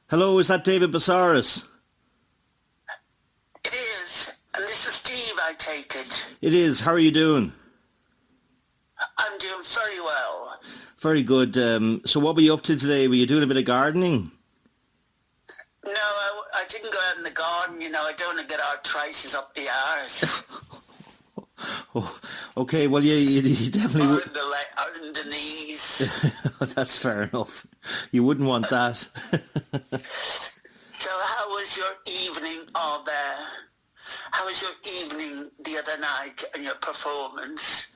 Hello, is that David Busarus? It is. And this is Steve, I take it. It is. How are you doing? I'm doing very well. Very good. So what were you up to today? Were you doing a bit of gardening? No, I didn't go out in the garden, I don't want to get arthritis up the arse. Oh, okay, well, you definitely Or would. in the knees. That's fair enough. You wouldn't want that. So how was your evening how was your evening the other night and your performance?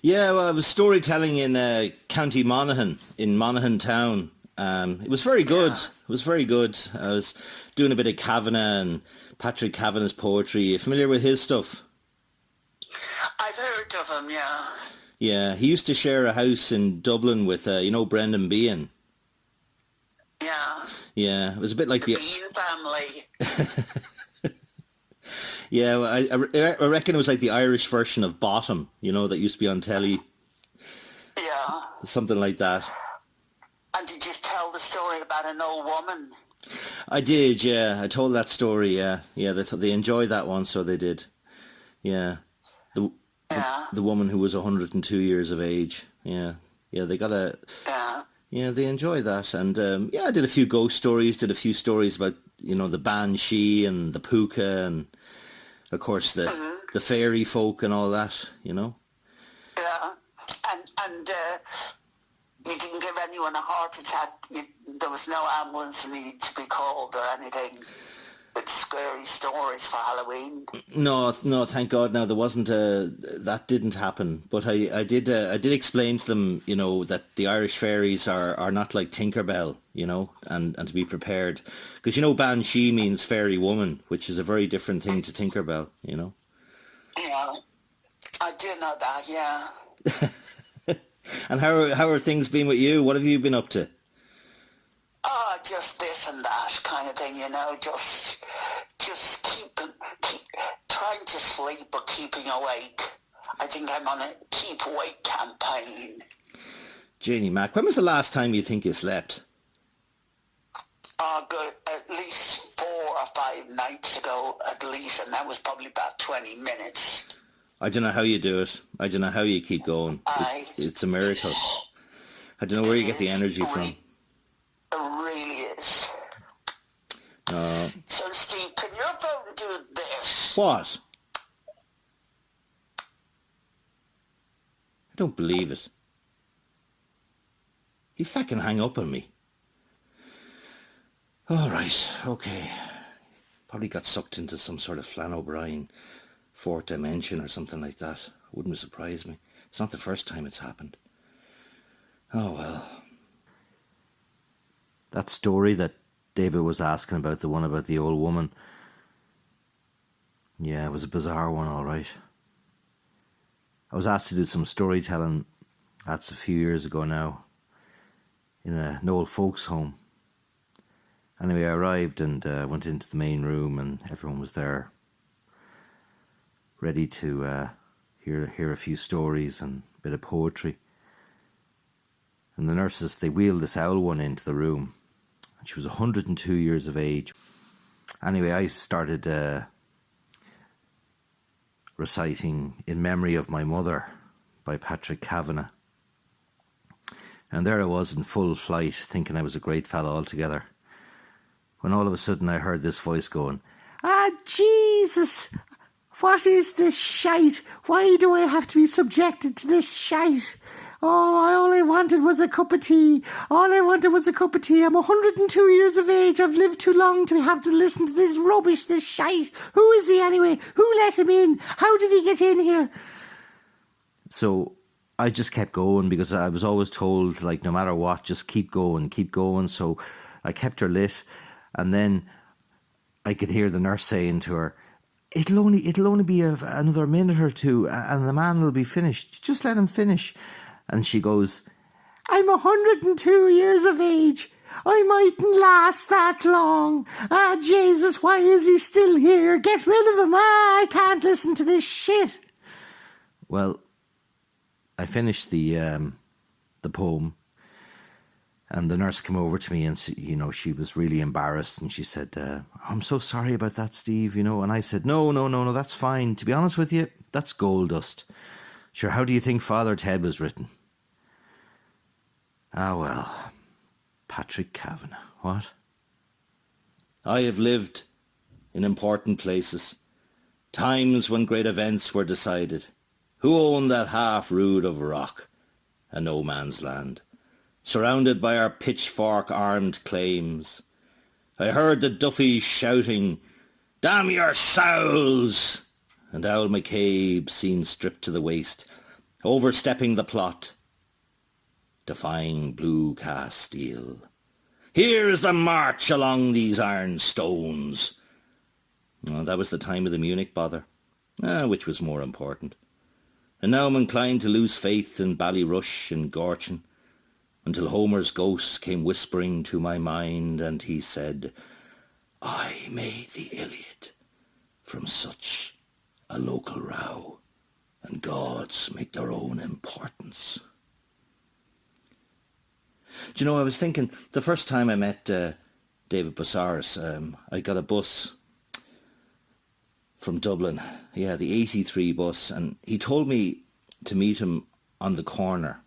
Yeah, well, I was storytelling in County Monaghan, in Monaghan town. It was very good. Yeah. It was very good. I was doing a bit of Kavanagh and Patrick Kavanagh's poetry. You familiar with his stuff? I've heard of him, yeah. Yeah, he used to share a house in Dublin with, Brendan Behan. Yeah. Yeah, it was a bit like The Bean family. Yeah, well, I reckon it was like the Irish version of Bottom, that used to be on telly, Yeah. something like that. And did you tell the story about an old woman? I did, yeah. I told that story, yeah. Yeah, they enjoyed that one, so they did. Yeah. The, Yeah. the woman who was 102 years of age. Yeah. Yeah, they got Yeah. yeah, they enjoyed that. And, I did a few ghost stories, did a few stories about, the Banshee and the Puka and, of course, the fairy folk and all that, Yeah. And you didn't give anyone a heart attack. There was no ambulance need to be called or anything. It's scary stories for Halloween. No, thank God. Now there wasn't that didn't happen. But I did explain to them, that the Irish fairies are not like Tinkerbell, and to be prepared, because Banshee means fairy woman, which is a very different thing to Tinkerbell, Yeah. I do know that, yeah. And how are things been with you? What have you been up to? Oh, just this and that kind of thing, just trying to sleep but keeping awake. I think I'm on a keep awake campaign. Janie Mac, when was the last time you think you slept? Oh, good. At least 4 or 5 nights ago, at least, and that was probably about 20 minutes. I don't know how you do it. I don't know how you keep going. It's a miracle. I don't know where you get the energy from. It really is. So, Steve, can your phone do this? What? I don't believe it. He fucking hang up on me. All right, okay. Probably got sucked into some sort of Flann O'Brien fourth dimension or something like that. Wouldn't surprise me. It's not the first time it's happened. Oh well. That story that David was asking about, the one about the old woman. Yeah, it was a bizarre one, all right. I was asked to do some storytelling, that's a few years ago now, in an old folks' home. Anyway, I arrived and went into the main room and everyone was there, ready to hear a few stories and a bit of poetry. And the nurses, they wheeled this owl one into the room. She was 102 years of age. Anyway, I started reciting In Memory of My Mother by Patrick Kavanagh. And there I was in full flight, thinking I was a great fella altogether, when all of a sudden I heard this voice going, "Ah, Jesus! What is this shite? Why do I have to be subjected to this shite? Oh, all I wanted was a cup of tea. All I wanted was a cup of tea. I'm 102 years of age. I've lived too long to have to listen to this rubbish, this shite. Who is he anyway? Who let him in? How did he get in here?" So I just kept going because I was always told, like, no matter what, just keep going, keep going. So I kept her lit. And then I could hear the nurse saying to her, It'll only be another minute or two and the man will be finished. Just let him finish. And she goes, "I'm 102 years of age. I mightn't last that long. Ah, Jesus, why is he still here? Get rid of him. Ah, I can't listen to this shit." Well, I finished the poem. And the nurse came over to me and, she was really embarrassed. And she said, I'm so sorry about that, Steve, And I said, no, that's fine. To be honest with you, that's gold dust. Sure, how do you think Father Ted was written? Ah, well, Patrick Kavanagh, what? I have lived in important places, times when great events were decided. Who owned that half rood of rock, a no man's land, surrounded by our pitchfork-armed claims? I heard the Duffies shouting, "Damn your souls!" and Owl McCabe seen stripped to the waist, overstepping the plot, defying blue cast steel. Here's the march along these iron stones. Well, that was the time of the Munich bother, which was more important. And now I'm inclined to lose faith in Ballyrush and Gorchin, until Homer's ghost came whispering to my mind, and he said, I made the Iliad from such a local row, and gods make their own importance. Do you know, I was thinking, the first time I met David Busarus, I got a bus from Dublin, the 83 bus, and he told me to meet him on the corner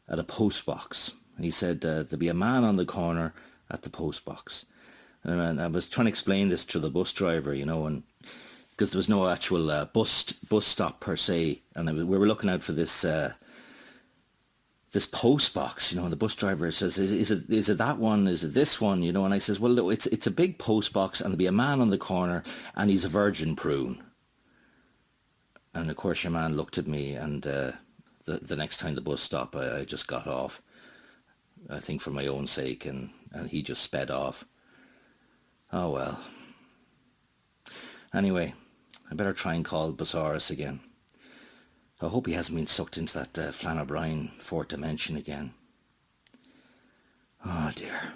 at a post box. And he said there'd be a man on the corner at the post box. And I was trying to explain this to the bus driver, and because there was no actual bus stop per se, and we were looking out for this post box, and the bus driver says, is it that one? Is it this one? And I says, well, no, it's a big post box, and there'll be a man on the corner, and he's a virgin prune. And of course, your man looked at me, and the next time the bus stopped, I just got off, I think for my own sake, and he just sped off. Oh well. Anyway, I better try and call Busarus again. I hope he hasn't been sucked into that Flann O'Brien fourth dimension again. Oh dear.